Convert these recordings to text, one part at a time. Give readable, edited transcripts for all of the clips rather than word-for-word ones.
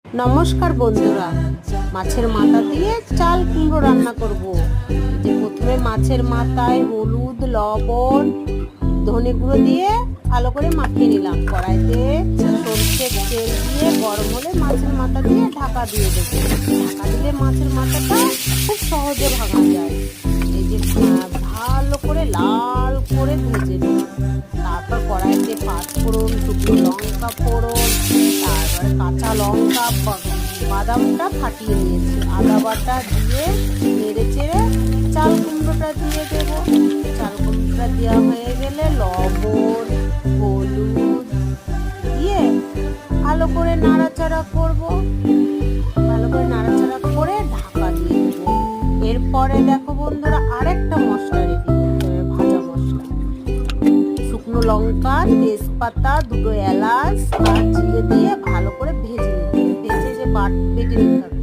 নমস্কার বন্ধুরা, মাছের মাথা দিয়ে চাল কুমড়ো রান্না করব। যে প্রথমে মাছের মাথায় হলুদ, লবণ, ধনে গুঁড়ো দিয়ে ভালো করে মাখিয়ে নিলাম। কড়াইতে সরষের তেল দিয়ে গরম হলে মাছের মাথা দিয়ে ঢাকা দিয়ে দেবো। ঢাকা দিলে মাছের মাথাটা খুব সহজে ভাঙা যায়। এই যে ভালো করে লাল করে ভেজে নেব। তারপর কড়াইতে পাঁচফোড়ন, শুকনো লঙ্কা ফোড়ন, তারপরে কাঁচা লঙ্কা, বাদামটা ফাটিয়ে নিয়েছি, আদা বাটা দিয়ে নেড়ে চেড়ে চাল কুমড়োটা দিয়ে দেবো। চাল কুমড়োটা দেওয়া হয়ে গেলে লবণ, হলুদ দিয়ে ভালো করে নাড়াচাড়া করব। ভালো করে নাড়াচাড়া করে ঢাকা দিয়ে দেবো। এরপরে দেখো বন্ধুরা, আরেকটা মশলা রেডি করতে হবে, ভাজা মশলা। শুকনো লঙ্কা, তেজপাতা, দুটো এলাচ আর জিরে দিয়ে ভালো করে ভেজে নিতে হবে। ভেজে যে বেটে নিতে হবে।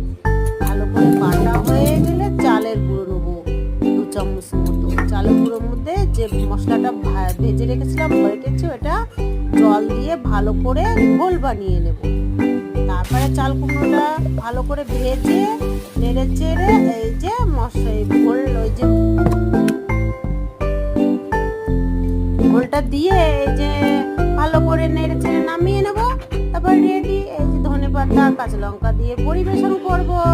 ভালো করে বাটা হয়ে গেলে চালের গুঁড়ো নেবো 2 চামচ মতো। চালের গুঁড়োর মধ্যে যে মশলাটা ভেজে রেখেছিলাম বেটেছি, ওটা জল দিয়ে ভালো করে ঘোল বানিয়ে নেব। তারপরে চাল কুমড়োটা ভালো করে ভেজে নেড়ে চেড়ে এই যে ঘোলটা দিয়ে এই যে ভালো করে নেড়ে চেড়ে নামিয়ে নেব। তারপর রেডি। এই যে ধনেপাতা, কাঁচা লঙ্কা দিয়ে পরিবেশন করব।